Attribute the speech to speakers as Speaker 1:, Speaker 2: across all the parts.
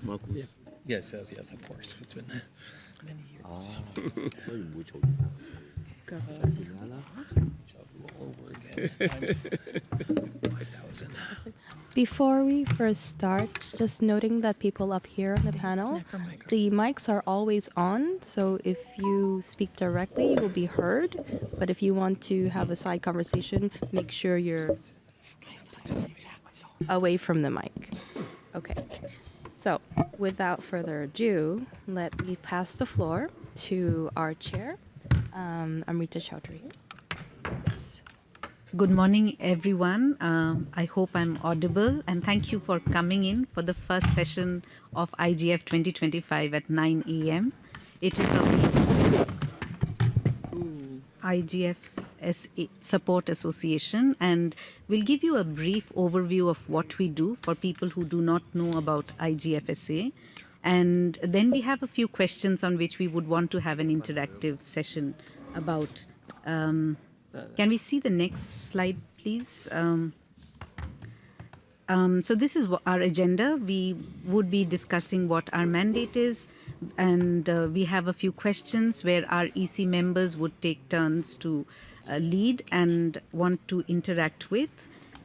Speaker 1: Marcus.
Speaker 2: Yeah. Yes, of course. It's been many years.
Speaker 1: 거의 뭐 저기.
Speaker 2: All over again. Times 5,000.
Speaker 3: Before we first start, just noting that people up here on the panel, the mics are always on, so if you speak directly, you will be heard. But if you want to have a side conversation, make sure you're away from the mic. Okay. So, without further ado, let me pass the floor to our chair, Amrita Chowdhury.
Speaker 4: Good morning, everyone. I hope I'm audible, and thank you for coming in for the first session of IGF 2025 at 9 a.m. It is of the IGF Support Association, and we'll give you a brief overview of what we do for people who do not know about IGFSA. And then we have a few questions on which we would want to have an interactive session about. Can we see the next slide, please? So this is our agenda. We would be discussing what our mandate is, and we have a few questions where our EC members would take turns to lead and want to interact with,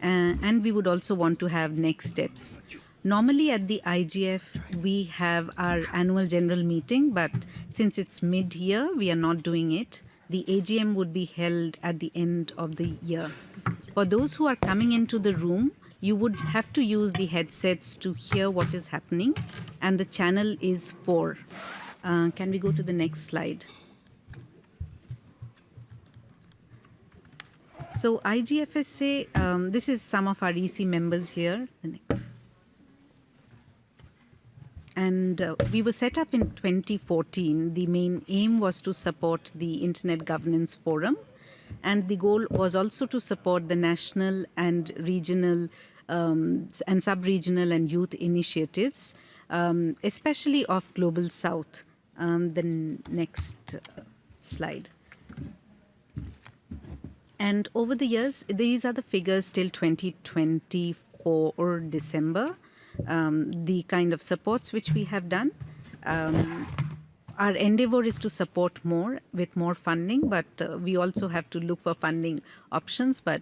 Speaker 4: and we would also want to have next steps. Normally at the IGF, we have our annual general meeting, but since it's mid-year, we are not doing it. The AGM would be held at the end of the year. For those who are coming into the room, you would have to use the headsets to hear what is happening, and the channel is 4. Can we go to the next slide? So IGFSA, this is some of our EC members here. And we were set up in 2014. The main aim was to support the Internet Governance Forum, and the goal was also to support the national and regional and sub-regional and youth initiatives, especially of Global South. The next slide. And over the years, these are the figures till 2024 or December. The kind of supports which we have done. Our endeavor is to support more with more funding, but we also have to look for funding options. But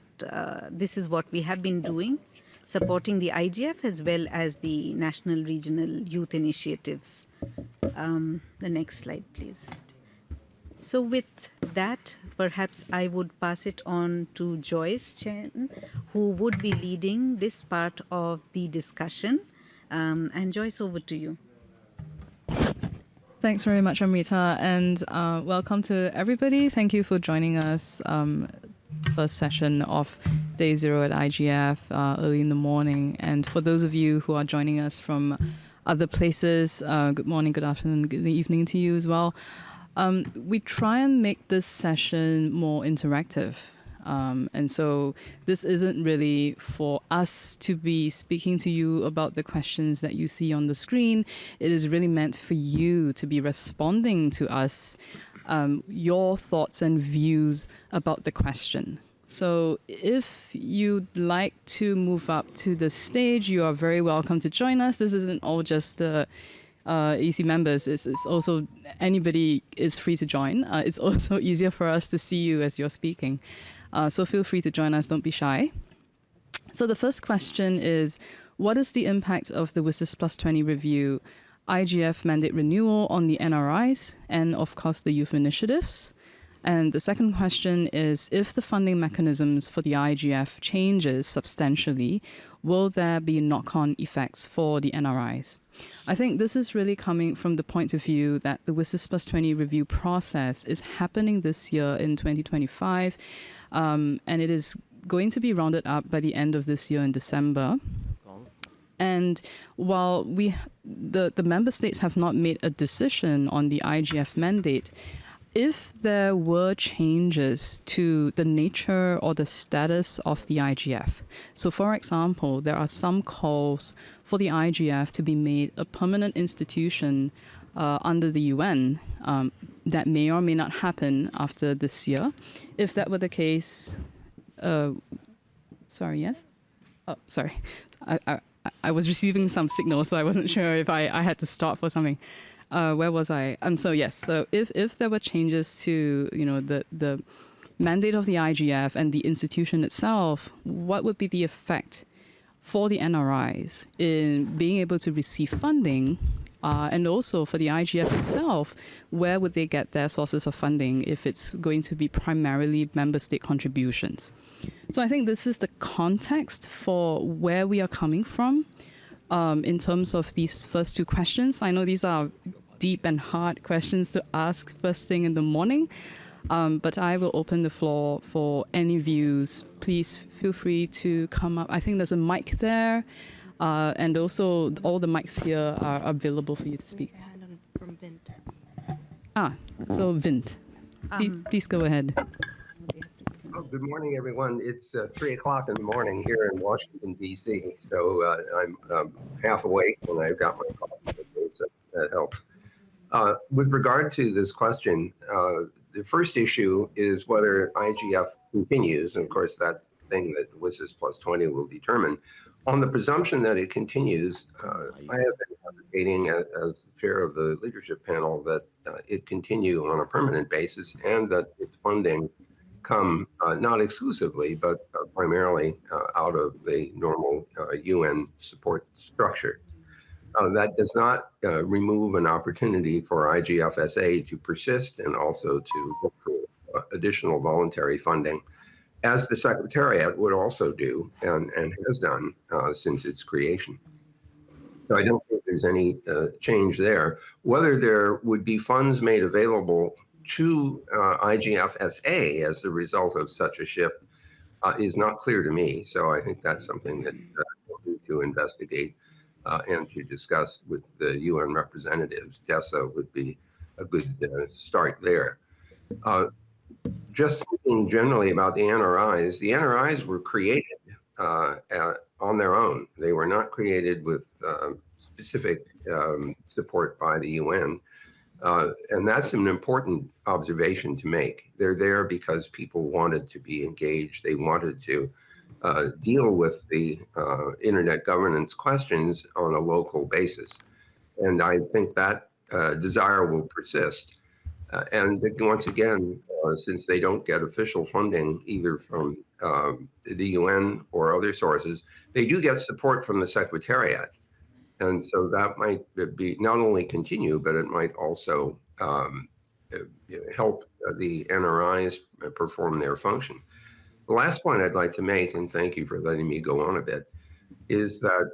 Speaker 4: this is what we have been doing, supporting the IGF as well as the national regional youth initiatives. The next slide, please. So with that, perhaps I would pass it on to Joyce Chen, who would be leading this part of the discussion. And Joyce, over to you.
Speaker 5: Thanks very much, Amrita, and welcome to everybody. Thank you for joining us. First session of Day 0 at IGF early in the morning. And for those of you who are joining us from other places, good morning, good afternoon, good evening to you as well. We try and make this session more interactive. And so this isn't really for us to be speaking to you about the questions that you see on the screen. It is really meant for you to be responding to us, your thoughts and views about the question. So if you'd like to move up to the stage, you are very welcome to join us. This isn't all just the EC members. It's also anybody is free to join. It's also easier for us to see you as you're speaking. So feel free to join us. Don't be shy. So the first question is, what is the impact of the WSIS Plus 20 review, IGF mandate renewal on the NRIs, and of course the youth initiatives? And the second question is, if the funding mechanisms for the IGF changes substantially, will there be knock-on effects for the NRIs? I think this is really coming from the point of view that the WSIS Plus 20 review process is happening this year in 2025, and it is going to be rounded up by the end of this year in December. And while the member states have not made a decision on the IGF mandate, if there were changes to the nature or the status of the IGF, so for example, there are some calls for the IGF to be made a permanent institution under the UN, that may or may not happen after this year. If that were the case, sorry, yes? Oh, sorry. I was receiving some signal, so I wasn't sure if I had to stop for something. Where was I? So yes, so if there were changes to the mandate of the IGF and the institution itself, what would be the effect for the NRIs in being able to receive funding, and also for the IGF itself, where would they get their sources of funding if it's going to be primarily member state contributions? So I think this is the context for where we are coming from in terms of these first two questions. I know these are deep and hard questions to ask first thing in the morning. But I will open the floor for any views. Please feel free to come up. I think there's a mic there. And also all the mics here are available for you to speak.
Speaker 3: From Vint.
Speaker 5: So Vint, please go ahead.
Speaker 6: Oh, good morning, everyone. It's 3 o'clock in the morning here in Washington, D.C. So I'm half awake and I've got my coffee, so that helps. With regard to this question, the first issue is whether IGF continues, and of course that's the thing that WSIS plus 20 will determine. On the presumption that it continues, I have been advocating as the chair of the leadership panel that it continue on a permanent basis and that its funding come not exclusively, but primarily out of the normal UN support structure. That does not remove an opportunity for IGFSA to persist and also to look for additional voluntary funding, as the Secretariat would also do and has done since its creation. So I don't think there's any change there. Whether there would be funds made available to IGFSA as a result of such a shift is not clear to me. So I think that's something that we'll need to investigate and to discuss with the UN representatives. DESA would be a good start there. Just thinking generally about the NRIs were created on their own. They were not created with specific support by the UN. And that's an important observation to make. They're there because people wanted to be engaged. They wanted to deal with the internet governance questions on a local basis. And I think that desire will persist. And once again, since they don't get official funding either from the UN or other sources, they do get support from the Secretariat. And so that might be not only continue, but it might also help the NRIs perform their function. The last point I'd like to make, and thank you for letting me go on a bit, is that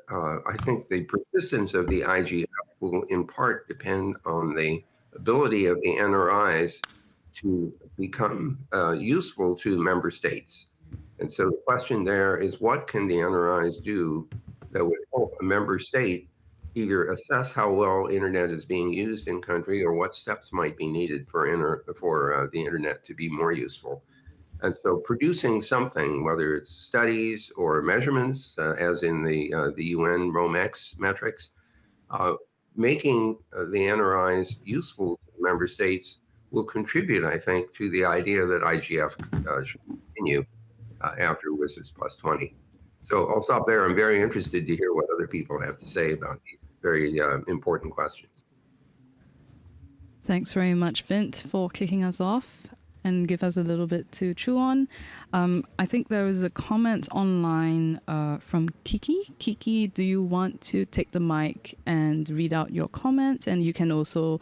Speaker 6: I think the persistence of the IGF will in part depend on the ability of the NRIs to become useful to member states. And so the question there is, what can the NRIs do that would help a member state either assess how well internet is being used in country or what steps might be needed for the internet to be more useful? And so producing something, whether it's studies or measurements, as in the UN ROMEX metrics, making the NRIs useful to member states will contribute, I think, to the idea that IGF should continue after WSIS plus 20. So I'll stop there. I'm very interested to hear what other people have to say about these very important questions.
Speaker 5: Thanks very much, Vint, for kicking us off and give us a little bit to chew on. I think there is a comment online from Kiki. Kiki, do you want to take the mic and read out your comment? And you can also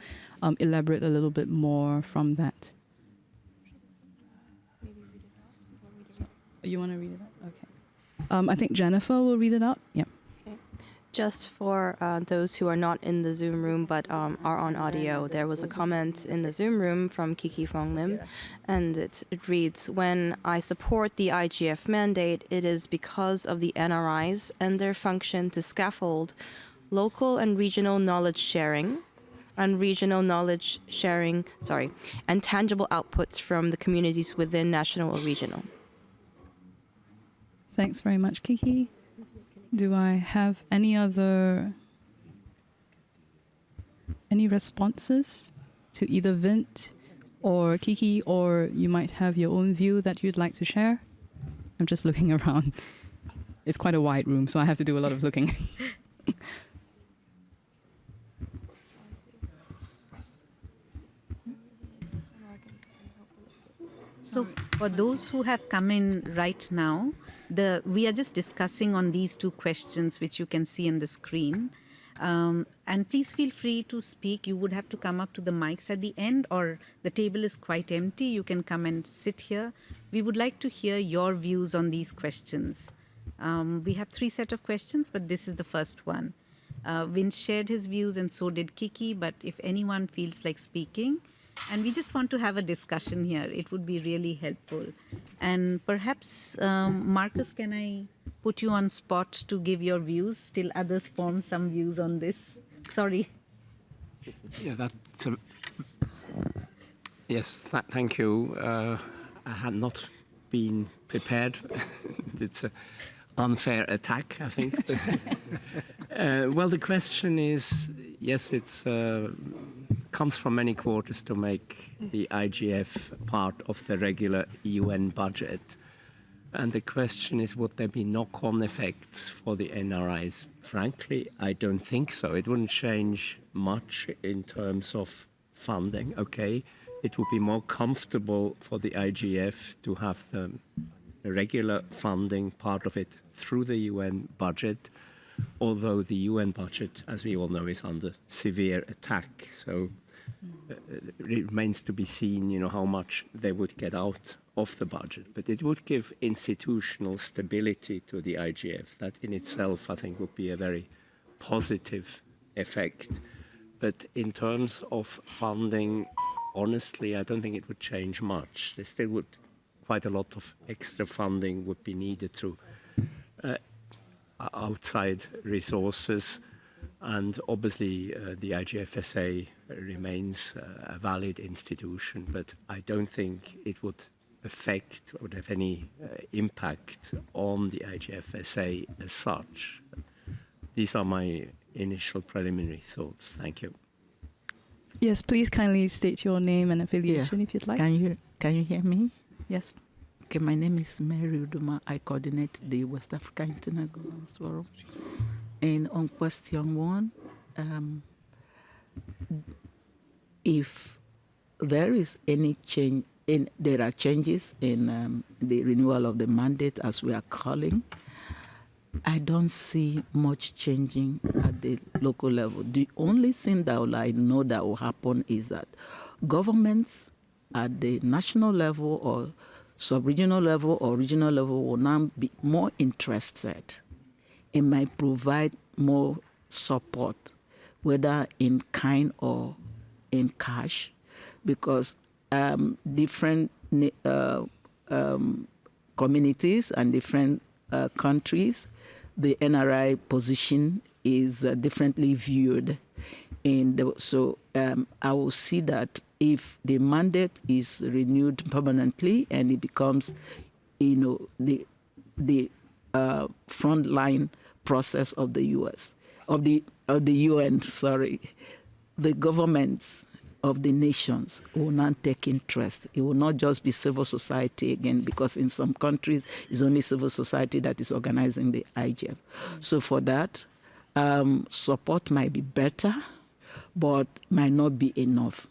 Speaker 5: elaborate a little bit more from that. You want to read it out? Okay. I think Jennifer will read it out. Yeah.
Speaker 3: Just for those who are not in the Zoom room but are on audio, there was a comment in the Zoom room from Kiki Fong Lim, and it reads, "When I support the IGF mandate, it is because of the NRIs and their function to scaffold local and regional knowledge sharing, and tangible outputs from the communities within national or regional."
Speaker 5: Thanks very much, Kiki. Do I have any responses to either Vint or Kiki, or you might have your own view that you'd like to share? I'm just looking around. it's quite a wide room, so I have to do a lot of looking.
Speaker 4: So for those who have come in right now, we are just discussing on these two questions, which you can see on the screen. And please feel free to speak. You would have to come up to the mics at the end, or the table is quite empty. You can come and sit here. We would like to hear your views on these questions. We have 3 sets of questions, but this is the first one. Vince shared his views and so did Kiki, but if anyone feels like speaking, and we just want to have a discussion here, it would be really helpful. And perhaps, Marcus, can I put you on spot to give your views till others form some views on this? Sorry.
Speaker 7: Yeah, that's yes, thank you. I had not been prepared. It's an unfair attack, I think. Well, the question is, yes, it's comes from many quarters to make the IGF part of the regular UN budget. And the question is, would there be knock-on effects for the NRIs? Frankly, I don't think so. It wouldn't change much in terms of funding. Okay, it would be more comfortable for the IGF to have the regular funding part of it through the UN budget, although the UN budget, as we all know, is under severe attack. So it remains to be seen, how much they would get out of the budget. But it would give institutional stability to the IGF. That in itself, I think, would be a very positive effect. But in terms of funding, honestly, I don't think it would change much. There still would quite a lot of extra funding would be needed through outside resources. And obviously, the IGFSA remains a valid institution, but I don't think it would affect or have any impact on the IGFSA as such. These are my initial preliminary thoughts. Thank you.
Speaker 5: Yes, please kindly state your name and affiliation if you'd like.
Speaker 8: Can you hear me?
Speaker 5: Yes.
Speaker 8: Okay, my name is Mary Uduma. I coordinate the West Africa Internal Governance Forum. And on question 1, if there is any change, there are changes in the renewal of the mandate, as we are calling, I don't see much changing at the local level. The only thing that I know that will happen is that governments at the national level or sub-regional level or regional level will now be more interested. It might provide more support, whether in kind or in cash, because different communities and different countries, the NRI position is differently viewed. And so I will see that if the mandate is renewed permanently and it becomes, the frontline process of the UN, the governments of the nations will not take interest. It will not just be civil society again, because in some countries it's only civil society that is organizing the IGF. So for that, support might be better, but might not be enough.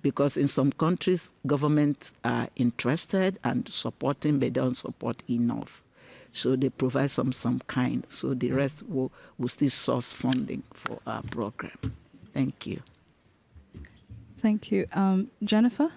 Speaker 8: Because in some countries, governments are interested and supporting, but don't support enough. So they provide some kind. So the rest will still source funding for our program. Thank you.
Speaker 5: Thank you. Jennifer?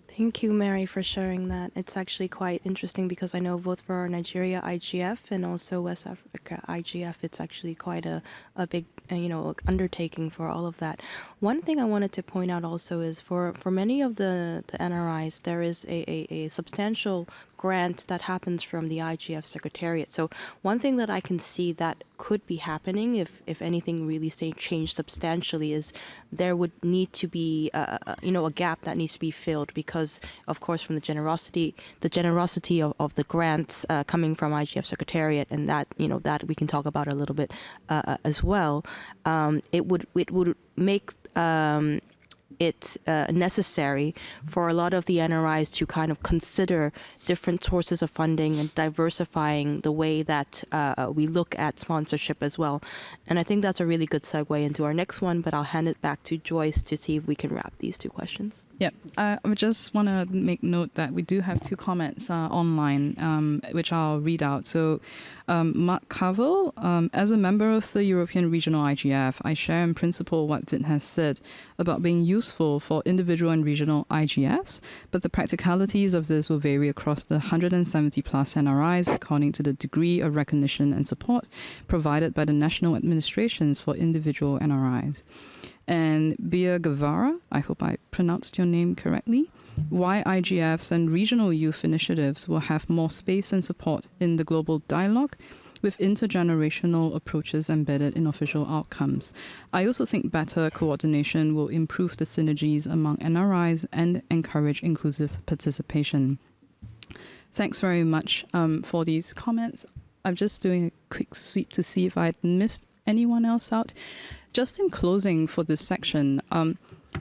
Speaker 3: Thank you, Mary, for sharing that. It's actually quite interesting because I know both for Nigeria IGF and also West Africa IGF, it's actually quite a big undertaking for all of that. One thing I wanted to point out also is for many of the NRIs, there is a substantial grant that happens from the IGF Secretariat. So one thing that I can see that could be happening if anything really changed substantially is there would need to be a gap that needs to be filled, because of course from the generosity of the grants coming from IGF Secretariat, and that that we can talk about a little bit as well. It would make it necessary for a lot of the NRIs to kind of consider different sources of funding and diversifying the way that we look at sponsorship as well. And I think that's a really good segue into our next one, but I'll hand it back to Joyce to see if we can wrap these two questions.
Speaker 5: Yep. I just want to make note that we do have two comments online, which I'll read out. So Mark Cavell, as a member of the European Regional IGF, I share in principle what Vin has said about being useful for individual and regional IGFs, but the practicalities of this will vary across the 170 plus NRIs according to the degree of recognition and support provided by the national administrations for individual NRIs. And Bia Guevara, I hope I pronounced your name correctly, why IGFs and regional youth initiatives will have more space and support in the global dialogue with intergenerational approaches embedded in official outcomes. I also think better coordination will improve the synergies among NRIs and encourage inclusive participation. Thanks very much for these comments. I'm just doing a quick sweep to see if I missed anyone else out. Just in closing for this section,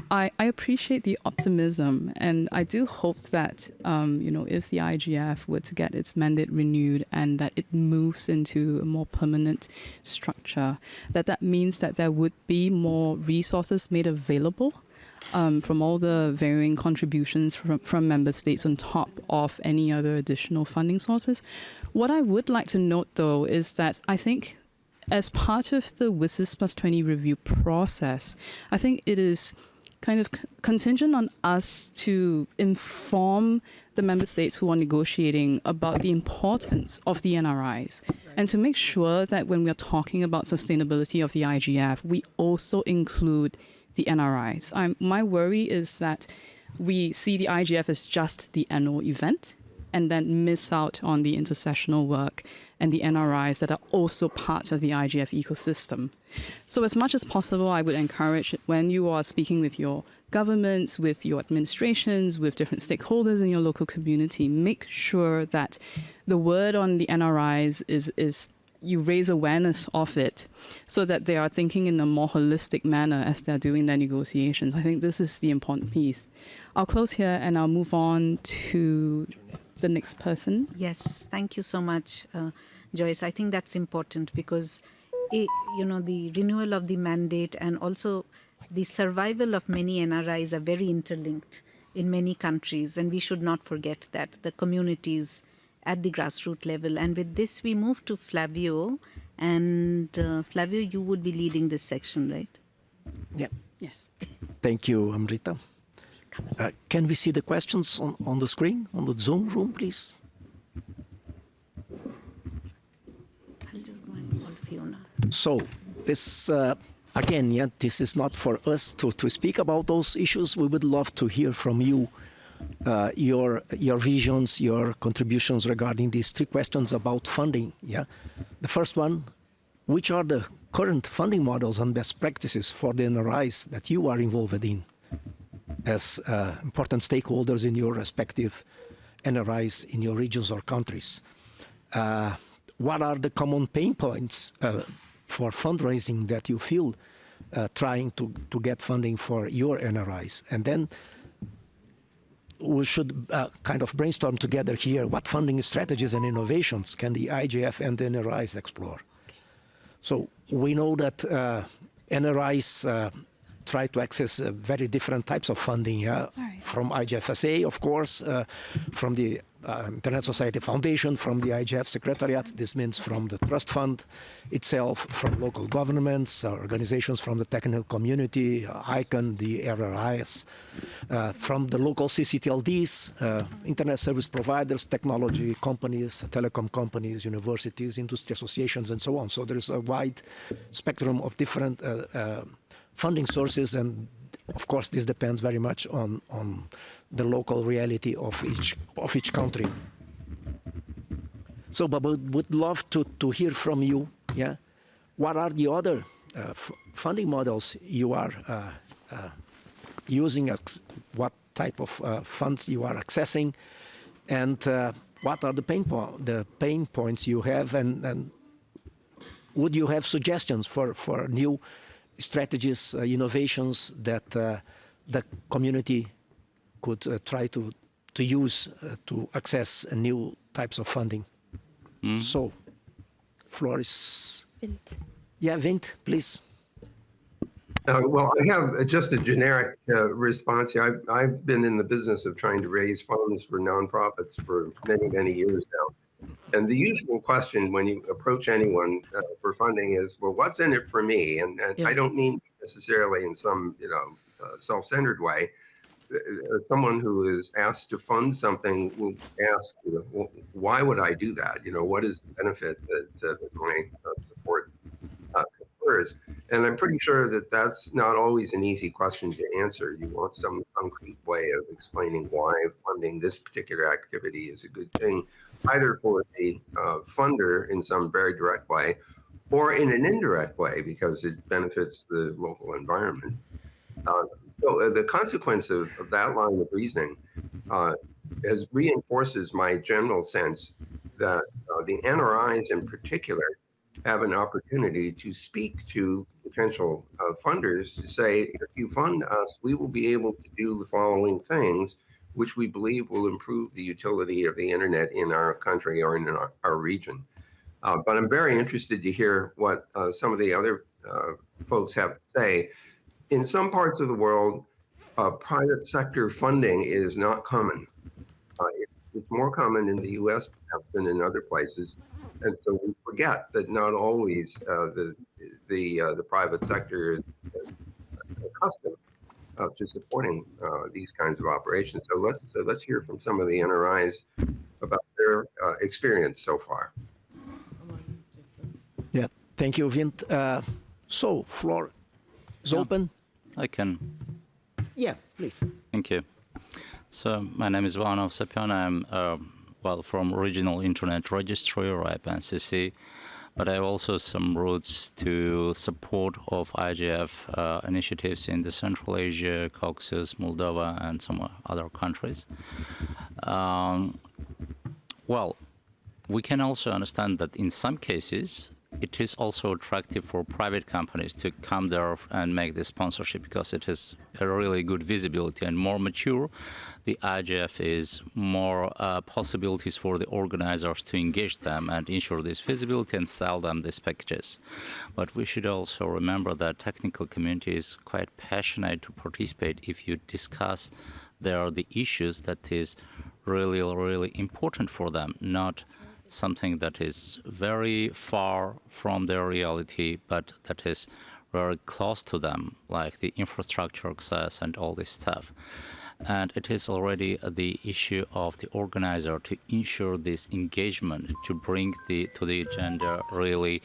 Speaker 5: I appreciate the optimism, and I do hope that, if the IGF were to get its mandate renewed and that it moves into a more permanent structure, that means that there would be more resources made available from all the varying contributions from member states on top of any other additional funding sources. What I would like to note, though, is that I think as part of the WSIS plus 20 review process, I think it is kind of contingent on us to inform the member states who are negotiating about the importance of the NRIs, and to make sure that when we are talking about sustainability of the IGF, we also include the NRIs. My worry is that we see the IGF as just the annual event and then miss out on the intersessional work and the NRIs that are also part of the IGF ecosystem. So as much as possible, I would encourage when you are speaking with your governments, with your administrations, with different stakeholders in your local community, make sure that the word on the NRIs is you raise awareness of it so that they are thinking in a more holistic manner as they're doing their negotiations. I think this is the important piece. I'll close here and I'll move on to the next person.
Speaker 4: Yes, thank you so much, Joyce. I think that's important because, the renewal of the mandate and also the survival of many NRIs are very interlinked in many countries, and we should not forget that the communities at the grassroots level. And with this, we move to Flavio, and Flavio, you would be leading this section, right?
Speaker 9: Yeah.
Speaker 5: Yes.
Speaker 9: Thank you, Amrita. Can we see the questions on the screen, on the Zoom room, please?
Speaker 4: I'll just go and call Fiona.
Speaker 9: So this, again, this is not for us to speak about those issues. We would love to hear from you, your visions, your contributions regarding these three questions about funding. Yeah, the first one, which are the current funding models and best practices for the NRIs that you are involved in as important stakeholders in your respective NRIs in your regions or countries? What are the common pain points for fundraising that you feel trying to get funding for your NRIs? And then we should kind of brainstorm together here what funding strategies and innovations can the IGF and the NRIs explore. So we know that NRIs try to access very different types of funding, from IGFSA, of course, from the Internet Society Foundation, from the IGF Secretariat. This means from the trust fund itself, from local governments, organizations from the technical community, ICANN, the NRIs, from the local CCTLDs, internet service providers, technology companies, telecom companies, universities, industry associations, and so on. So there's a wide spectrum of different funding sources, and of course this depends very much on the local reality of each country. So, but would love to hear from you. Yeah, what are the other funding models you are using? What type of funds you are accessing, and what are the pain points you have, and would you have suggestions for new strategies, innovations that the community could try to use to access new types of funding. So, floor is...
Speaker 3: Vint.
Speaker 9: Yeah, Vint, please.
Speaker 6: Well, I have just a generic response here. I've been in the business of trying to raise funds for nonprofits for many, many years now. And the usual question when you approach anyone for funding is, well, what's in it for me? And I don't mean necessarily in some, self-centered way. Someone who is asked to fund something will ask, well, why would I do that? What is the benefit that my support confers? And I'm pretty sure that that's not always an easy question to answer. You want some concrete way of explaining why funding this particular activity is a good thing, either for the funder in some very direct way, or in an indirect way because it benefits the local environment. So the consequence of that line of reasoning reinforces my general sense that the NRIs in particular have an opportunity to speak to potential funders to say, if you fund us, we will be able to do the following things, which we believe will improve the utility of the internet in our country or in our region. But I'm very interested to hear what some of the other folks have to say. In some parts of the world, private sector funding is not common. It's more common in the U.S. perhaps than in other places, and so we forget that not always the private sector is accustomed to supporting these kinds of operations. So let's hear from some of the NRIs about their experience so far.
Speaker 9: Yeah, thank you, Vint. So, floor is open.
Speaker 10: I can.
Speaker 9: Yeah, please.
Speaker 10: Thank you. So my name is Vanov Sapyan. I'm from Regional Internet Registry, or IPNCC, but I have also some roots to support of IGF initiatives in the Central Asia, Caucasus, Moldova, and some other countries. We can also understand that in some cases, it is also attractive for private companies to come there and make the sponsorship because it is a really good visibility and more mature. The IGF is more possibilities for the organizers to engage them and ensure this visibility and sell them these packages. But we should also remember that technical community is quite passionate to participate if you discuss there the issues that is really, really important for them, not something that is very far from their reality, but that is very close to them, like the infrastructure access and all this stuff. And it is already the issue of the organizer to ensure this engagement, to bring to the agenda really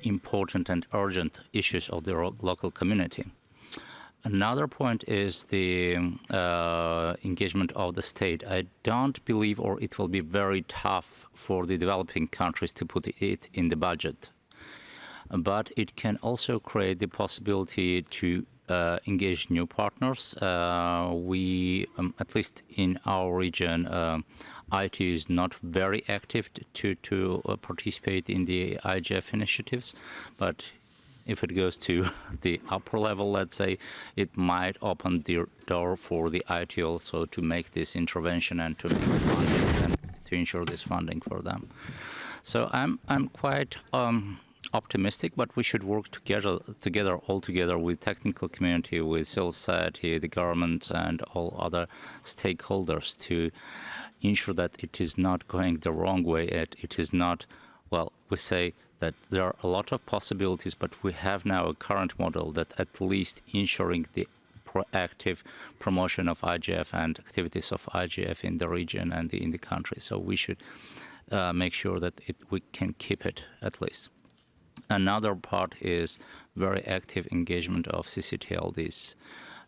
Speaker 10: important and urgent issues of the local community. Another point is the engagement of the state. I don't believe, or it will be very tough for the developing countries to put it in the budget. But it can also create the possibility to engage new partners. We, at least in our region, IT is not very active to participate in the IGF initiatives, but if it goes to the upper level, let's say, it might open the door for the IT also to make this intervention and to make funding and to ensure this funding for them. So I'm quite optimistic, but we should work together all together with technical community, with civil society, the government, and all other stakeholders to ensure that it is not going the wrong way. It is not, well, we say that there are a lot of possibilities, but we have now a current model that at least ensuring the proactive promotion of IGF and activities of IGF in the region and in the country. So we should make sure that we can keep it at least. Another part is very active engagement of CCTLDs.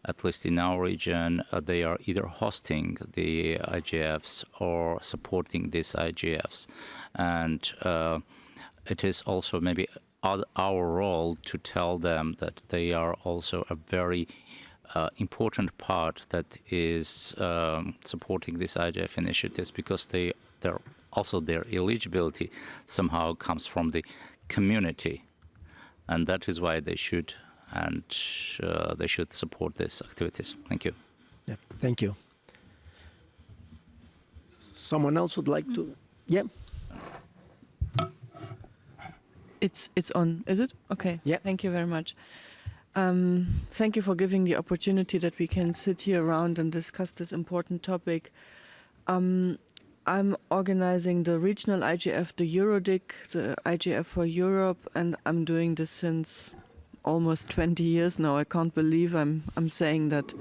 Speaker 10: At least in our region, they are either hosting the IGFs or supporting these IGFs. And it is also maybe our role to tell them that they are also a very important part that is supporting these IGF initiatives, because they're also their eligibility somehow comes from the community, and that is why they should and they should support these activities. Thank you.
Speaker 9: Yeah, thank you. Someone else would like to? Yeah.
Speaker 11: It's on, is it? Okay.
Speaker 9: Yeah.
Speaker 11: Thank you very much. Thank you for giving the opportunity that we can sit here around and discuss this important topic. I'm organizing the regional IGF, the EuroDIC, the IGF for Europe, and I'm doing this since almost 20 years now. I can't believe I'm saying that.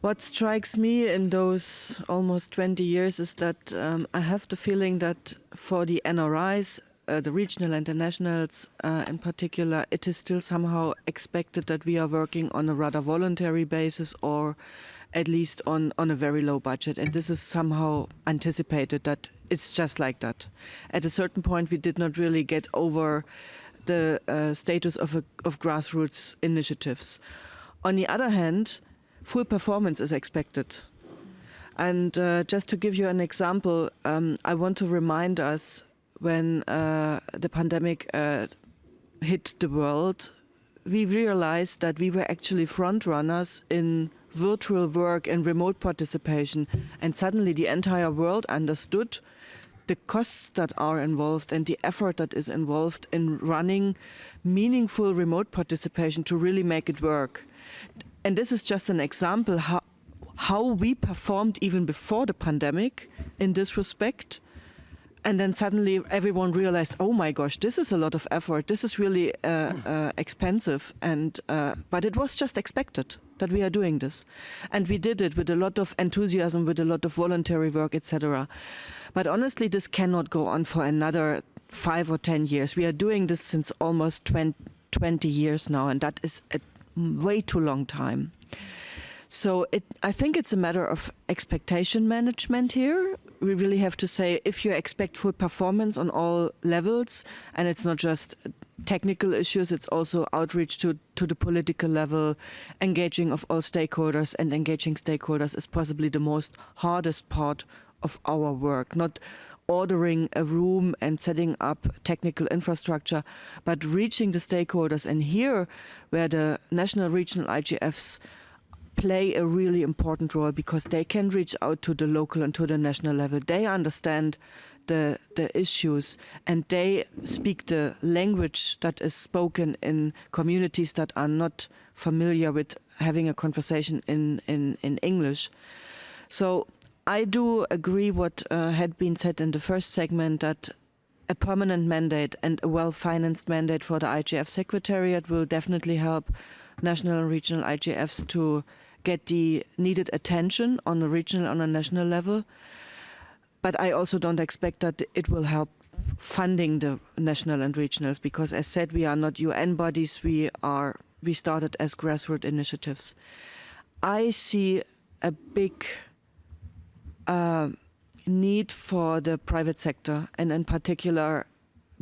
Speaker 11: What strikes me in those almost 20 years is that I have the feeling that for the NRIs, the regional and the nationals in particular, it is still somehow expected that we are working on a rather voluntary basis, or at least on a very low budget. And this is somehow anticipated that it's just like that. At a certain point, we did not really get over the status of grassroots initiatives. On the other hand, full performance is expected. And just to give you an example, I want to remind us when the pandemic hit the world, we realized that we were actually front runners in virtual work and remote participation. And suddenly the entire world understood the costs that are involved and the effort that is involved in running meaningful remote participation to really make it work. And this is just an example how we performed even before the pandemic in this respect. And then suddenly everyone realized, oh my gosh, this is a lot of effort. This is really expensive. And but it was just expected that we are doing this. And we did it with a lot of enthusiasm, with a lot of voluntary work, etc. But honestly, this cannot go on for another 5 or 10 years. We are doing this since almost 20 years now, and that is a way too long time. So I think it's a matter of expectation management here. We really have to say, if you expect full performance on all levels, and it's not just technical issues, it's also outreach to the political level, engaging of all stakeholders, and engaging stakeholders is possibly the most hardest part of our work. Not ordering a room and setting up technical infrastructure, but reaching the stakeholders. And here, where the national regional IGFs play a really important role, because they can reach out to the local and to the national level. They understand the issues, and they speak the language that is spoken in communities that are not familiar with having a conversation in English. So I do agree what had been said in the first segment, that a permanent mandate and a well-financed mandate for the IGF Secretariat will definitely help national and regional IGFs to get the needed attention on a regional, on a national level. But I also don't expect that it will help funding the national and regionals, because as said, we are not UN bodies, we started as grassroots initiatives. I see a big need for the private sector, and in particular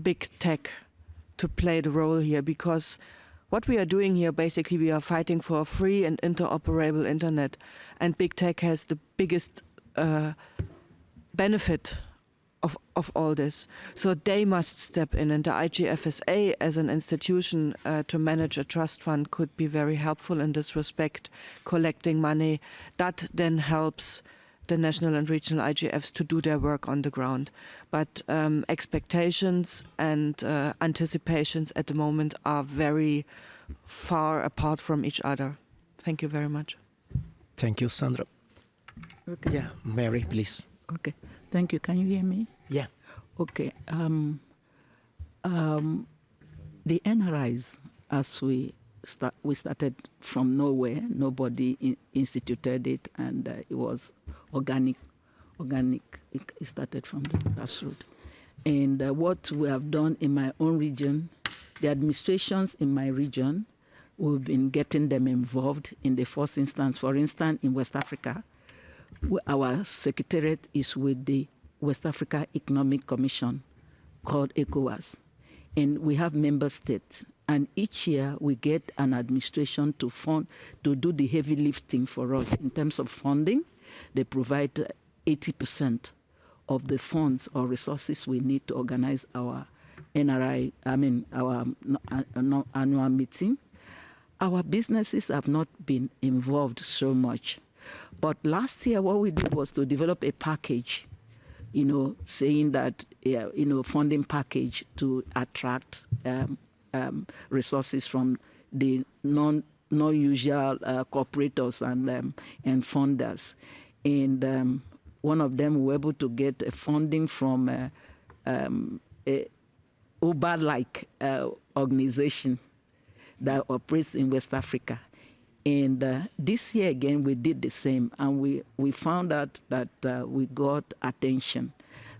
Speaker 11: big tech, to play the role here, because what we are doing here, basically, we are fighting for a free and interoperable internet, and big tech has the biggest benefit of all this. So they must step in, and the IGFSA as an institution to manage a trust fund could be very helpful in this respect, collecting money. That then helps the national and regional IGFs to do their work on the ground. But expectations and anticipations at the moment are very far apart from each other. Thank you very much.
Speaker 9: Thank you, Sandra.
Speaker 8: Okay.
Speaker 9: Yeah, Mary, please.
Speaker 8: Okay. Thank you. Can you hear me?
Speaker 9: Yeah.
Speaker 8: Okay. The NRIs, as we started from nowhere. Nobody instituted it, and it was organic. It started from the grassroots. And what we have done in my own region, the administrations in my region, we've been getting them involved in the first instance. For instance, in West Africa, our secretariat is with the West Africa Economic Commission, called ECOWAS. And we have member states. And each year we get an administration to do the heavy lifting for us in terms of funding. They provide 80% of the funds or resources we need to organize our our annual meeting. our businesses have not been involved so much. But last year, what we did was to develop a package, saying that, funding package to attract resources from the non-usual cooperators and funders. And one of them, we were able to get funding from a Uber-like organization that operates in West Africa. And this year again, we did the same, and we found out that we got attention.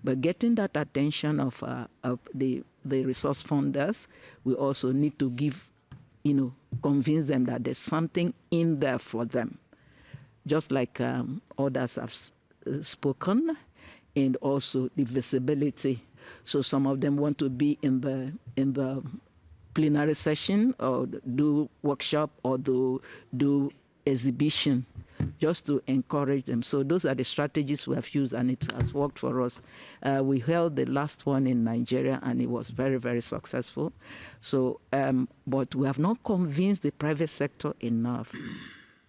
Speaker 8: But getting that attention of the resource funders, we also need to convince them that there's something in there for them. Just like others have spoken, and also the visibility. So some of them want to be in the plenary session, or do workshop, or do exhibition, just to encourage them. So those are the strategies we have used, and it has worked for us. We held the last one in Nigeria, and it was very, very successful. So, but we have not convinced the private sector enough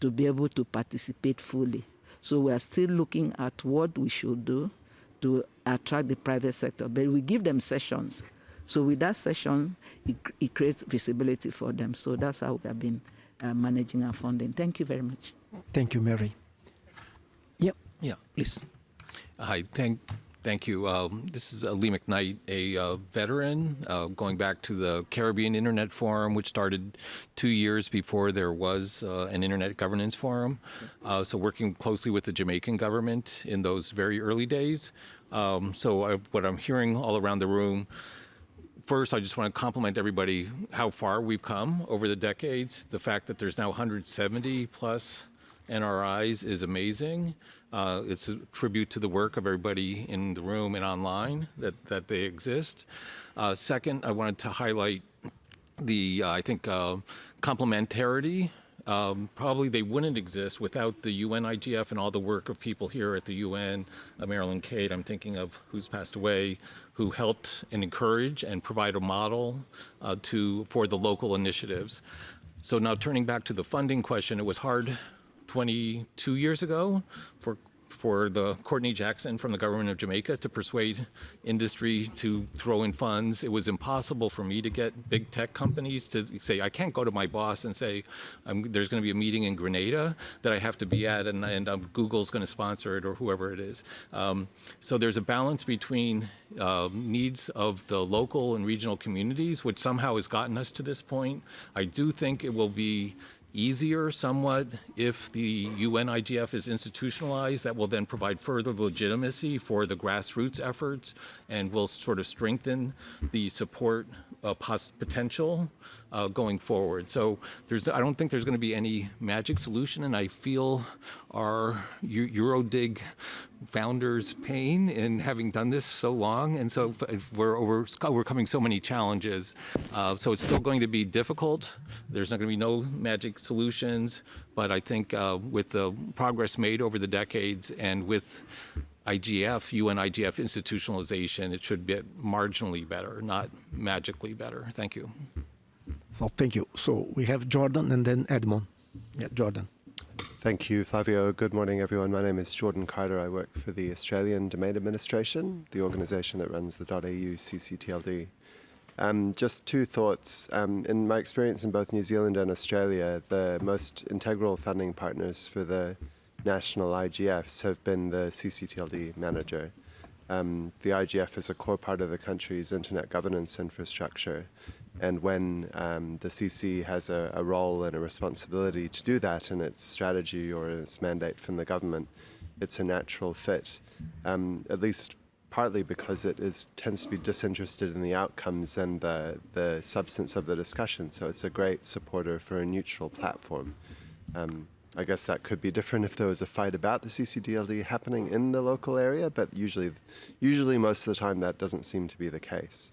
Speaker 8: to be able to participate fully. So we are still looking at what we should do to attract the private sector, but we give them sessions. So with that session, it creates visibility for them. So that's how we have been managing our funding. Thank you very much.
Speaker 9: Thank you, Mary. Yeah, please.
Speaker 12: Hi, thank you. This is Lee McKnight, a veteran, going back to the Caribbean Internet Forum, which started 2 years before there was an Internet Governance Forum. So working closely with the Jamaican government in those very early days. What I'm hearing all around the room, first, I just want to compliment everybody how far we've come over the decades. The fact that there's now 170 plus NRIs is amazing. It's a tribute to the work of everybody in the room and online that they exist. Second, I wanted to highlight the, complementarity. Probably they wouldn't exist without the UN IGF and all the work of people here at the UN. Marilyn Cade, I'm thinking of, who's passed away, who helped and encourage and provide a model for the local initiatives. So now turning back to the funding question, it was hard 22 years ago for the Courtney Jackson from the government of Jamaica to persuade industry to throw in funds. It was impossible for me to get big tech companies to say, I can't go to my boss and say, there's going to be a meeting in Grenada that I have to be at, and Google's going to sponsor it, or whoever it is. So there's a balance between needs of the local and regional communities, which somehow has gotten us to this point. I do think it will be easier somewhat if the UN IGF is institutionalized. That will then provide further legitimacy for the grassroots efforts and will sort of strengthen the support potential going forward. So I don't think there's going to be any magic solution, and I feel our Eurodig founders' pain in having done this so long, and so we're overcoming so many challenges. So it's still going to be difficult. There's not going to be no magic solutions, but I think with the progress made over the decades and with IGF, UN IGF institutionalization, it should be marginally better, not magically better. Thank you.
Speaker 9: So thank you. So we have Jordan and then Edmond. Yeah, Jordan.
Speaker 13: Thank you, Flavio. Good morning, everyone. My name is Jordan Carter. I work for the Australian Domain Administration, the organization that runs the .au CCTLD. Just two thoughts. In my experience in both New Zealand and Australia, the most integral funding partners for the national IGFs have been the CCTLD manager. The IGF is a core part of the country's internet governance infrastructure. And when the CC has a role and a responsibility to do that in its strategy or its mandate from the government, it's a natural fit, at least partly because it tends to be disinterested in the outcomes and the substance of the discussion. So it's a great supporter for a neutral platform. I guess that could be different if there was a fight about the CCTLD happening in the local area, but usually most of the time that doesn't seem to be the case.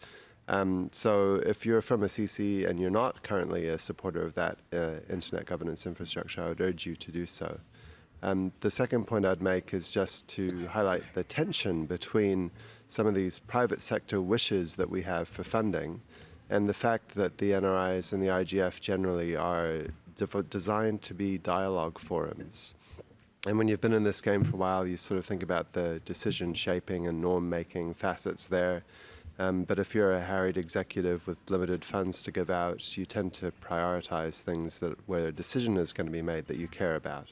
Speaker 13: So if you're from a CC and you're not currently a supporter of that internet governance infrastructure, I would urge you to do so. The second point I'd make is just to highlight the tension between some of these private sector wishes that we have for funding and the fact that the NRIs and the IGF generally are designed to be dialogue forums. And when you've been in this game for a while, you sort of think about the decision shaping and norm making facets there. But if you're a harried executive with limited funds to give out, you tend to prioritize things where a decision is going to be made that you care about.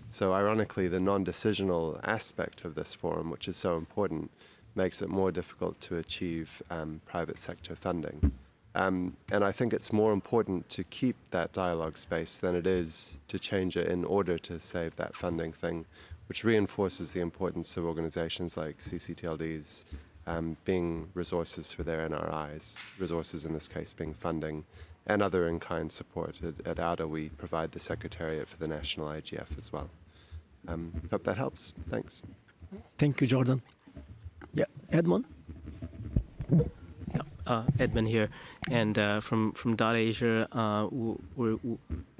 Speaker 13: So ironically, the non-decisional aspect of this forum, which is so important, makes it more difficult to achieve private sector funding. And I think it's more important to keep that dialogue space than it is to change it in order to save that funding thing, which reinforces the importance of organizations like CCTLDs being resources for their NRIs, resources in this case being funding, and other in-kind support. At ADA, we provide the Secretariat for the National IGF as well. Hope that helps. Thanks.
Speaker 9: Thank you, Jordan. Yeah, Edmund?
Speaker 14: Edmund here, and from .Asia, we're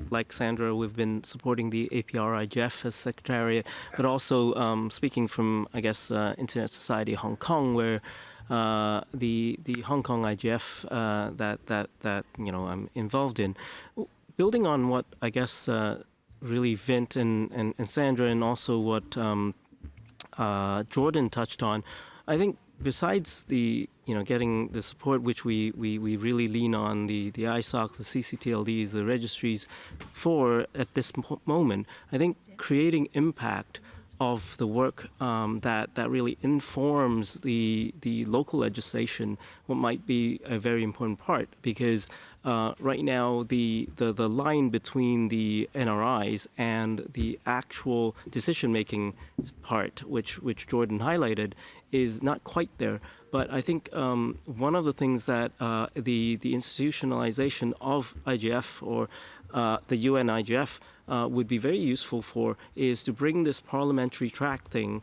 Speaker 14: like Sandra, we've been supporting the APR IGF as Secretariat, but also speaking from, I guess, Internet Society Hong Kong, where the Hong Kong IGF that I'm involved in, building on what I guess really Vint and Sandra, and also what Jordan touched on. I think besides the getting the support which we really lean on, the ISOCs, the CCTLDs, the registries for at this moment, I think creating impact of the work that really informs the local legislation, what might be a very important part, because right now the line between the NRIs and the actual decision-making part, which Jordan highlighted, is not quite there. But I think one of the things that the institutionalization of IGF or the UN IGF would be very useful for is to bring this parliamentary track thing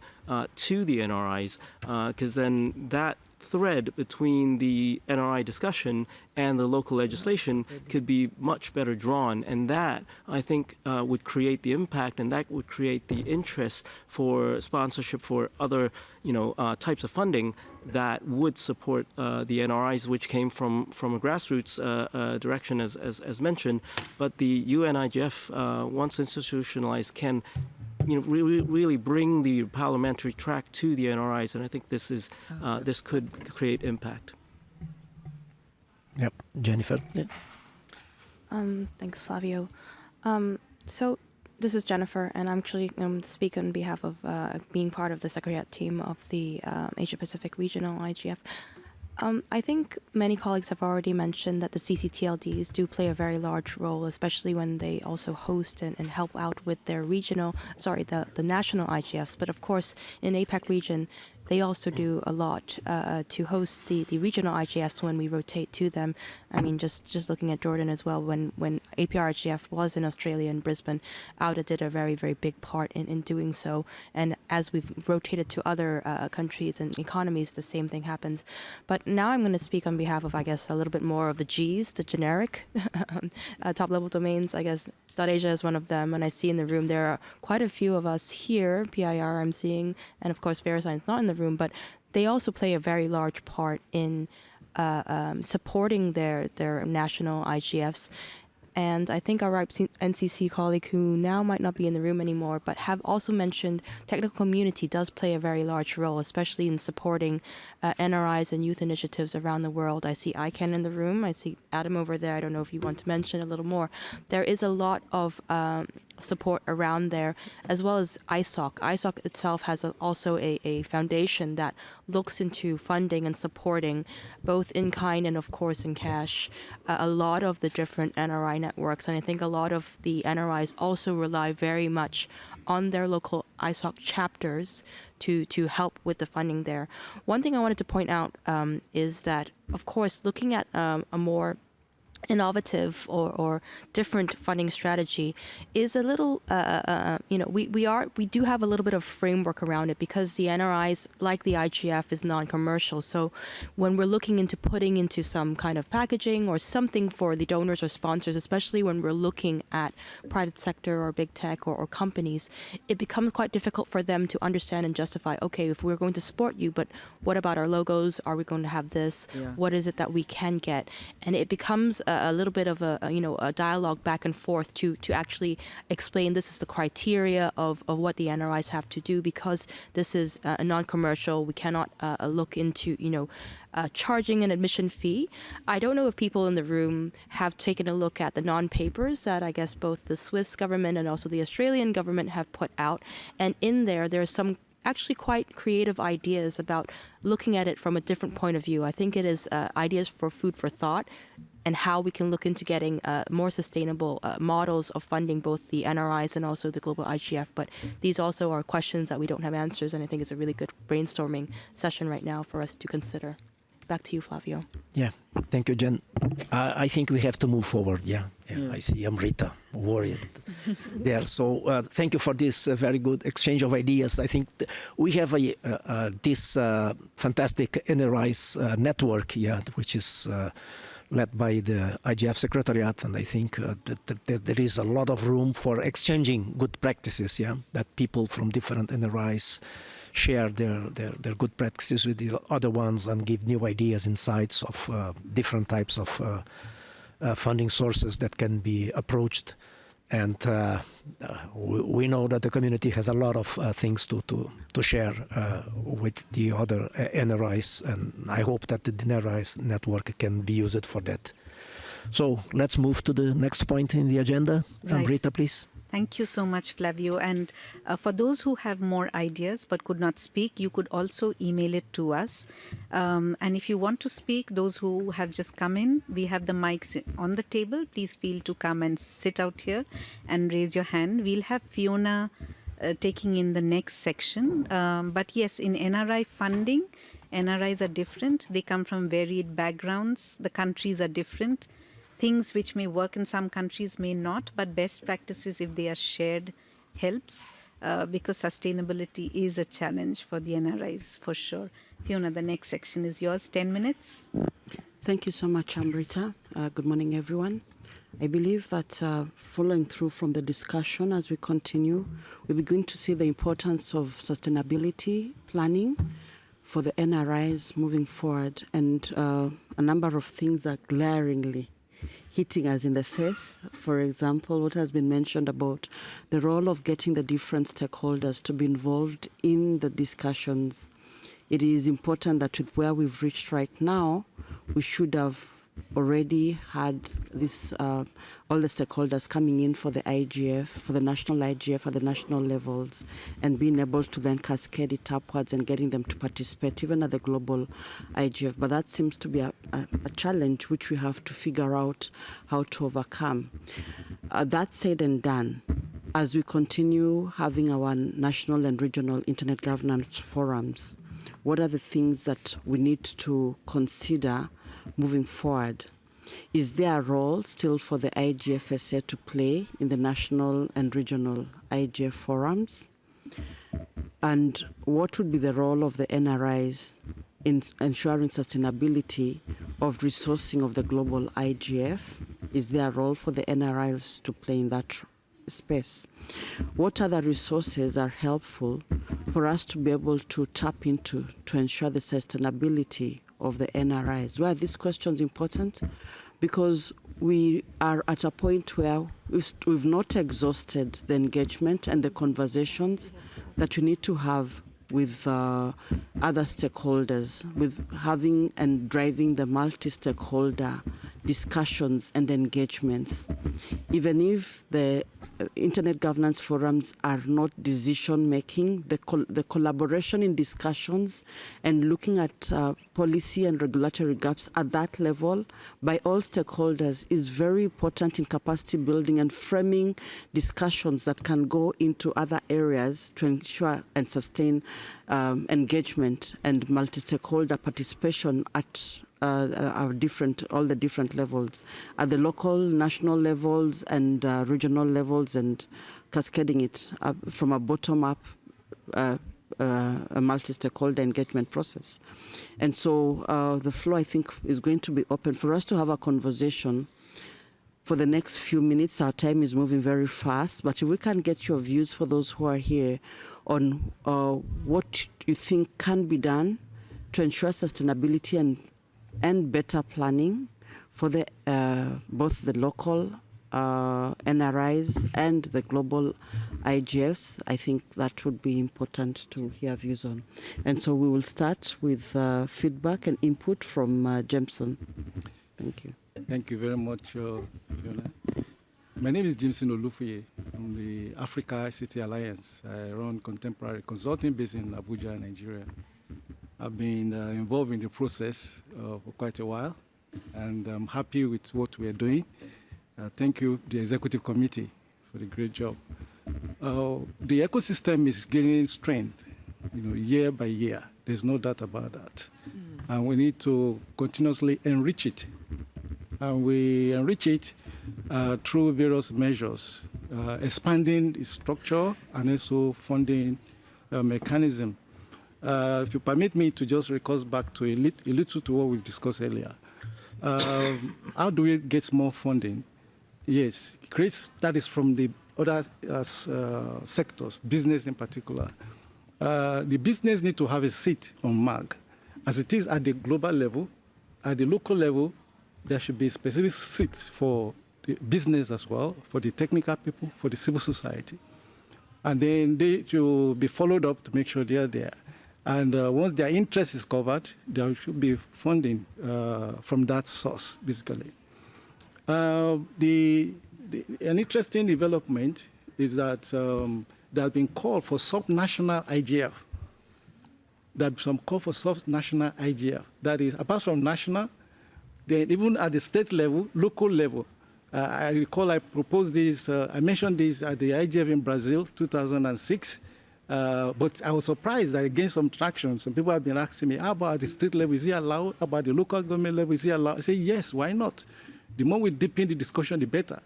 Speaker 14: to the NRIs, because then that thread between the NRI discussion and the local legislation could be much better drawn, and that I think would create the impact, and that would create the interest for sponsorship for other types of funding that would support the NRIs, which came from a grassroots direction as mentioned. But the UN IGF, once institutionalized, can really bring the parliamentary track to the NRIs, and I think this could create impact.
Speaker 9: Yep, Jennifer.
Speaker 3: Thanks, Flavio. So this is Jennifer, and I'm actually speaking on behalf of being part of the Secretariat team of the Asia Pacific Regional IGF. I think many colleagues have already mentioned that the CCTLDs do play a very large role, especially when they also host and help out with their the national IGFs. But of course, in APAC region, they also do a lot to host the regional IGFs when we rotate to them. I mean, just looking at Jordan as well, when APR IGF was in Australia and Brisbane, AUDA did a very, very big part in doing so. And as we've rotated to other countries and economies, the same thing happens. But now I'm going to speak on behalf of, I guess, a little bit more of the Gs, the generic top-level domains, I guess. .Asia is one of them, and I see in the room there are quite a few of us here, PIR I'm seeing, and of course VeriSign is not in the room, but they also play a very large part in supporting their national IGFs. And I think our NCC colleague, who now might not be in the room anymore, but have also mentioned technical community does play a very large role, especially in supporting NRIs and youth initiatives around the world. I see ICANN in the room. I see Adam over there. I don't know if you want to mention a little more. There is a lot of support around there, as well as ISOC. ISOC itself has also a foundation that looks into funding and supporting, both in kind and of course in cash, a lot of the different NRI networks. And I think a lot of the NRIs also rely very much on their local ISOC chapters to help with the funding there. One thing I wanted to point out is that, of course, looking at a more innovative or different funding strategy is a little we do have a little bit of framework around it, because the NRIs, like the IGF, is non-commercial. So when we're looking into putting into some kind of packaging or something for the donors or sponsors, especially when we're looking at private sector or big tech or companies, it becomes quite difficult for them to understand and justify, okay, if we're going to support you, but what about our logos? Are we going to have this? Yeah. What is it that we can get? And it becomes a little bit of a dialogue back and forth to actually explain this is the criteria of what the NRIs have to do, because this is a non-commercial. We cannot look into charging an admission fee. I don't know if people in the room have taken a look at the non-papers that I guess both the Swiss government and also the Australian government have put out, and in there's some actually quite creative ideas about looking at it from a different point of view. I think it is ideas for food for thought, and how we can look into getting more sustainable models of funding both the NRIs and also the global IGF. But these also are questions that we don't have answers, and I think it's a really good brainstorming session right now for us to consider. Back to you, Flavio.
Speaker 9: Yeah, thank you, Jen. I think we have to move forward. Yeah. I see Amrita worried there. So thank you for this very good exchange of ideas. I think we have this fantastic NRIs network, which is led by the IGF Secretariat, and I think that there is a lot of room for exchanging good practices, that people from different NRIs share their good practices with the other ones and give new ideas, insights of different types of funding sources that can be approached. And we know that the community has a lot of things to share with the other NRIs, and I hope that the NRIs network can be used for that. So let's move to the next point in the agenda.
Speaker 4: Right.
Speaker 9: Amrita, please.
Speaker 4: Thank you so much, Flavio. And for those who have more ideas but could not speak, you could also email it to us. And if you want to speak, those who have just come in, we have the mics on the table. Please feel to come and sit out here and raise your hand. We'll have Fiona taking in the next section. But yes, in NRI funding, NRIs are different. They come from varied backgrounds. The countries are different. Things which may work in some countries may not, but best practices, if they are shared, helps because sustainability is a challenge for the NRIs for sure. Fiona, the next section is yours, 10 minutes.
Speaker 15: Thank you so much, Amrita. Good morning, everyone. I believe that following through from the discussion as we continue, we're going to see the importance of sustainability planning for the NRIs moving forward, and a number of things are glaringly hitting us in the face. For example, what has been mentioned about the role of getting the different stakeholders to be involved in the discussions. It is important that with where we've reached right now, we should have already had this, all the stakeholders coming in for the IGF, for the national IGF at the national levels, and being able to then cascade it upwards and getting them to participate even at the global IGF. But that seems to be a challenge which we have to figure out how to overcome. That said and done, as we continue having our national and regional internet governance forums, what are the things that we need to consider moving forward? Is there a role still for the IGFSA to play in the national and regional IGF forums? And what would be the role of the NRIs in ensuring sustainability of resourcing of the global IGF? Is there a role for the NRIs to play in that space? What other resources are helpful for us to be able to tap into to ensure the sustainability of the NRIs? Why are these questions important? Because we are at a point where we've not exhausted the engagement and the conversations that we need to have with other stakeholders, with having and driving the multi-stakeholder discussions and engagements. Even if the internet governance forums are not decision-making, the collaboration in discussions and looking at policy and regulatory gaps at that level by all stakeholders is very important in capacity building and framing discussions that can go into other areas to ensure and sustain engagement and multi-stakeholder participation at all the different levels, at the local, national levels and regional levels, and cascading it from a bottom-up a multi-stakeholder engagement process. And so the floor, I think, is going to be open for us to have a conversation for the next few minutes. Our time is moving very fast, but if we can get your views for those who are here on what you think can be done to ensure sustainability and better planning for the both the local NRIs and the global IGFs. I think that would be important to hear views on. And so we will start with feedback and input from Jameson. Thank you.
Speaker 16: Thank you very much, Fiona. My name is Jameson Olufuye from the Africa ICT Alliance. I run contemporary consulting based in Abuja, Nigeria. I've been involved in the process for quite a while, and I'm happy with what we are doing. Thank you, the executive committee, for the great job. The ecosystem is gaining strength, year by year. There's no doubt about that. And we need to continuously enrich it. And we enrich it through various measures, expanding its structure and also funding mechanism. If you permit me to just recall back to a little to what we've discussed earlier. How do we get more funding? Yes, that is from the other sectors, business in particular. The business need to have a seat on MAG. As it is at the global level, at the local level, there should be a specific seat for the business as well, for the technical people, for the civil society. And then they should be followed up to make sure they are there. And once their interest is covered, there should be funding from that source, basically. An interesting development is that there has been call for sub-national IGF. There has some call for sub-national IGF. That is, apart from national, then even at the state level, local level. I recall I proposed this, I mentioned this at the IGF in Brazil, 2006. But I was surprised that I gained some traction. Some people have been asking me, how about the state level, is it allowed? How about the local government level, is it allowed? I say, yes, why not? The more we deepen the discussion, the better.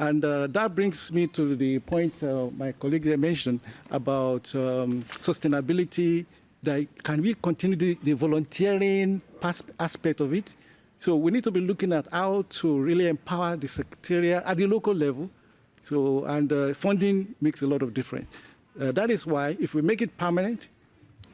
Speaker 16: And that brings me to the point my colleague there mentioned about sustainability. Can we continue the volunteering aspect of it? So we need to be looking at how to really empower the secretariat at the local level. So, and funding makes a lot of difference. That is why if we make it permanent,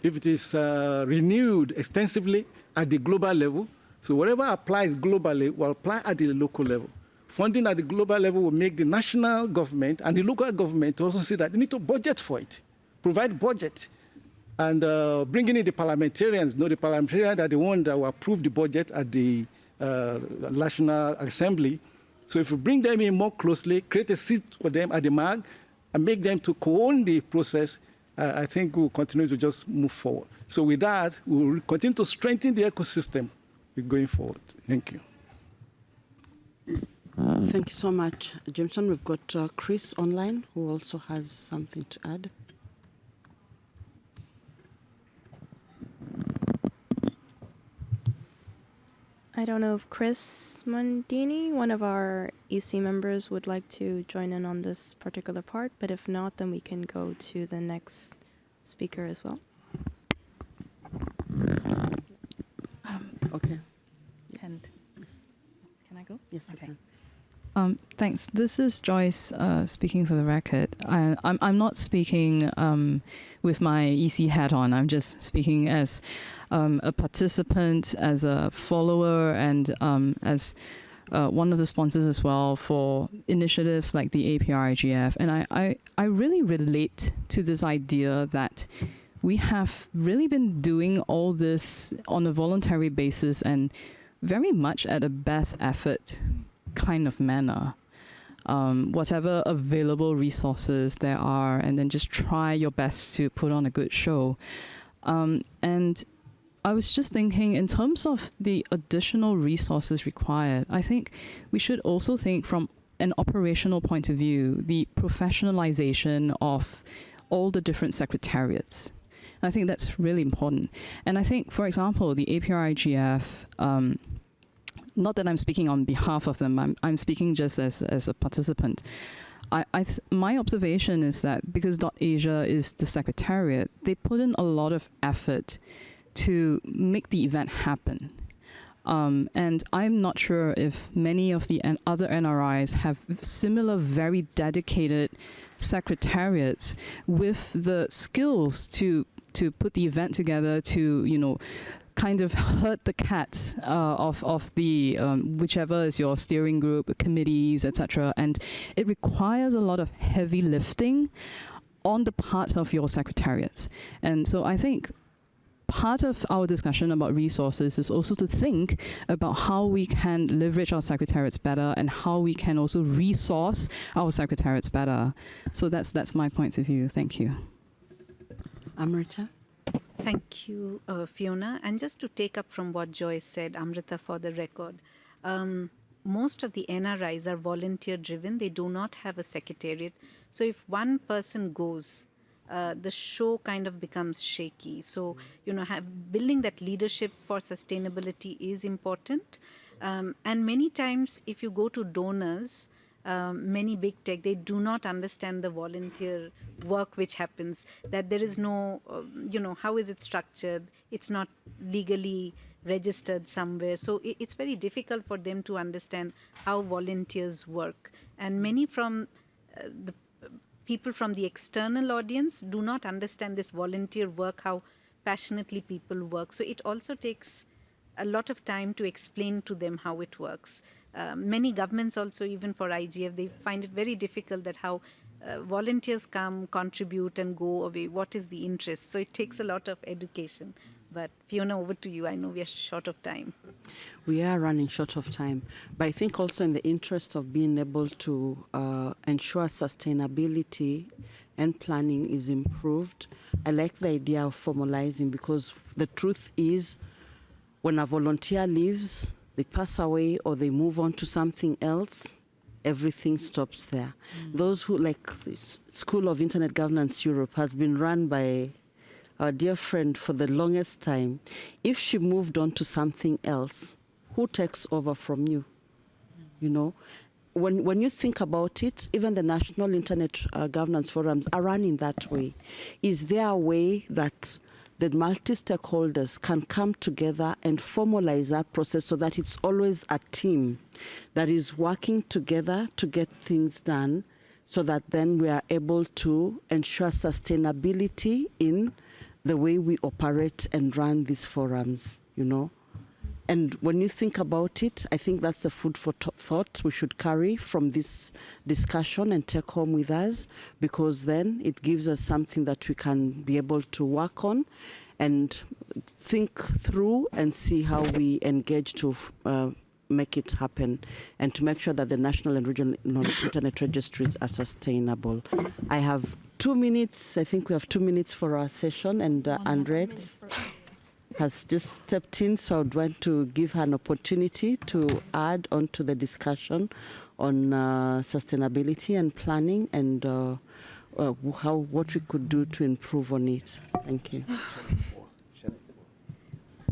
Speaker 16: if it is renewed extensively at the global level, so whatever applies globally will apply at the local level. Funding at the global level will make the national government and the local government also see that they need to budget for it, provide budget. And bringing in the parliamentarians, the parliamentarians are the ones that will approve the budget at the National Assembly. So if we bring them in more closely, create a seat for them at the MAG, and make them to co-own the process, I think we'll continue to just move forward. So with that, we'll continue to strengthen the ecosystem going forward. Thank you.
Speaker 15: Thank you so much, Jameson. We've got Chris online, who also has something to add.
Speaker 3: I don't know if Chris Mondini, one of our EC members, would like to join in on this particular part, but if not, then we can go to the next speaker as well.
Speaker 15: Okay.
Speaker 5: Can I go?
Speaker 15: Yes,
Speaker 5: okay.
Speaker 15: you can.
Speaker 5: Thanks. This is Joyce speaking for the record. I'm not speaking with my EC hat on. I'm just speaking as a participant, as a follower, and as one of the sponsors as well for initiatives like the APR-IGF. And I really relate to this idea that we have really been doing all this on a voluntary basis and very much at a best effort kind of manner. Whatever available resources there are, and then just try your best to put on a good show. And I was just thinking, in terms of the additional resources required, I think we should also think from an operational point of view, the professionalization of all the different secretariats. I think that's really important. And I think, for example, the APR-IGF, not that I'm speaking on behalf of them, I'm speaking just as a participant. My observation is that because .Asia is the secretariat, they put in a lot of effort to make the event happen. And I'm not sure if many of the other NRIs have similar very dedicated secretariats with the skills to to put the event together to, kind of herd the cats of the whichever is your steering group, committees, etc. And it requires a lot of heavy lifting on the part of your secretariats. And so I think part of our discussion about resources is also to think about how we can leverage our secretariats better and how we can also resource our secretariats better. So that's my point of view. Thank you.
Speaker 15: Amrita?
Speaker 4: Thank you, Fiona. And just to take up from what Joyce said, Amrita, for the record, most of the NRIs are volunteer-driven. They do not have a secretariat. So if one person goes, the show kind of becomes shaky. So, building that leadership for sustainability is important. And many times, if you go to donors, many big tech, they do not understand the volunteer work which happens, that there is no, how is it structured? It's not legally registered somewhere. So it's very difficult for them to understand how volunteers work. And many from the people from the external audience do not understand this volunteer work, how passionately people work. So it also takes a lot of time to explain to them how it works. Many governments also, even for IGF, they find it very difficult that how volunteers come, contribute and go away. What is the interest? So it takes a lot of education. But Fiona, over to you. I know we are short of time.
Speaker 15: We are running short of time. But I think also in the interest of being able to ensure sustainability and planning is improved, I like the idea of formalizing, because the truth is when a volunteer leaves, they pass away or they move on to something else, everything stops there. Those who, like the School of Internet Governance Europe has been run by our dear friend for the longest time. If she moved on to something else, who takes over from you? When you think about it, even the national internet governance forums are running that way. Is there a way that the multi-stakeholders can come together and formalize that process so that it's always a team that is working together to get things done, so that then we are able to ensure sustainability in the way we operate and run these forums, And when you think about it, I think that's the food for thought we should carry from this discussion and take home with us, because then it gives us something that we can be able to work on and think through and see how we engage to make it happen, and to make sure that the national and regional internet registries are sustainable. I have 2 minutes. I think we have 2 minutes for our session, and Andret has just stepped in, so I would want to give her an opportunity to add on to the discussion on sustainability and planning, and what we could do to improve on it. Thank you.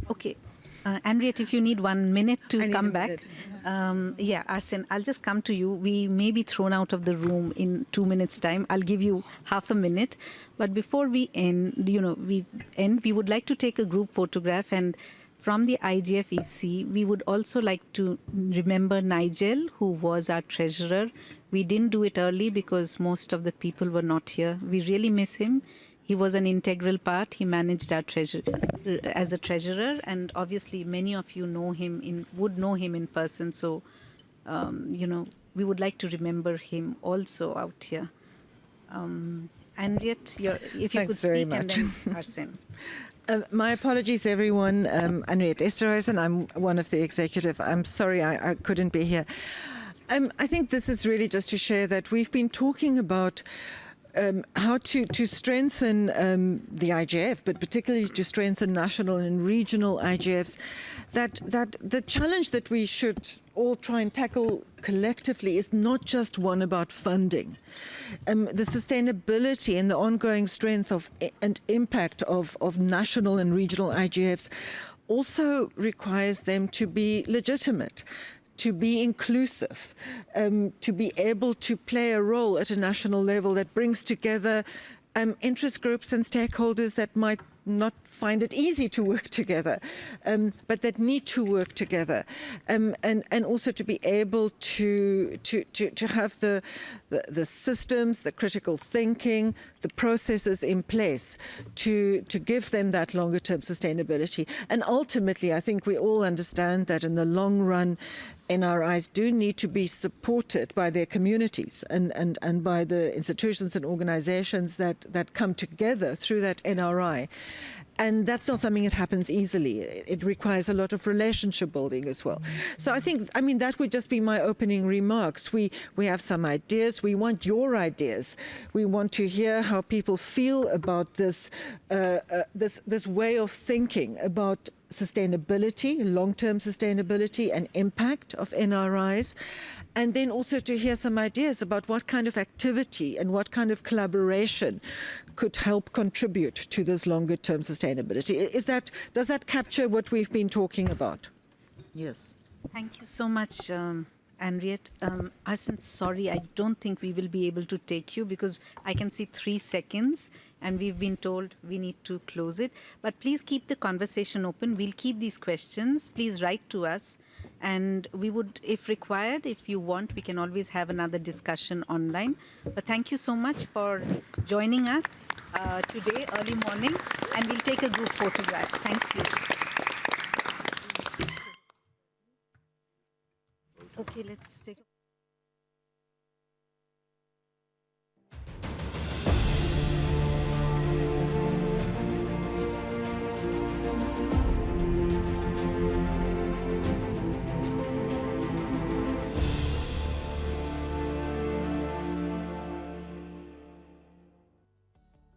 Speaker 4: Okay. Andriette, if you need 1 minute to come back. Arsene, I'll just come to you. We may be thrown out of the room in 2 minutes' time. I'll give you half a minute. But before we end, we would like to take a group photograph. And from the IGF EC, we would also like to remember Nigel, who was our treasurer. We didn't do it early because most of the people were not here. We really miss him. He was an integral part. He managed our as a treasurer, and obviously many of you would know him in person. So, we would like to remember him also out here. Henriette, if you could speak, and then Arsene.
Speaker 17: My apologies, everyone. Henriette Esterhuizen, I'm one of the executive. I'm sorry I couldn't be here. I think this is really just to share that we've been talking about how to strengthen the IGF, but particularly to strengthen national and regional IGFs, that the challenge that we should all try and tackle collectively is not just one about funding. The sustainability and the ongoing strength and impact of national and regional IGFs also requires them to be legitimate, to be inclusive, to be able to play a role at a national level that brings together interest groups and stakeholders that might not find it easy to work together, but that need to work together, and also to be able to have the systems, the critical thinking, the processes in place to give them that longer term sustainability. And ultimately, I think we all understand that in the long run, NRIs do need to be supported by their communities and by the institutions and organizations that come together through that NRI. And that's not something that happens easily. It requires a lot of relationship building as well. So I mean, that would just be my opening remarks. We have some ideas. We want your ideas. We want to hear how people feel about this way of thinking about sustainability, long-term sustainability and impact of NRIs, and then also to hear some ideas about what kind of activity and what kind of collaboration could help contribute to this longer-term sustainability. Does that capture what we've been talking about?
Speaker 8: Yes.
Speaker 4: Thank you so much, Henriette. Arsene, sorry, I don't think we will be able to take you because I can see 3 seconds and we've been told we need to close it. But please keep the conversation open. We'll keep these questions. Please write to us. And we would, if required, if you want, we can always have another discussion online. But thank you so much for joining us today, early morning. And we'll take a group photograph. Thank you. Okay, let's take a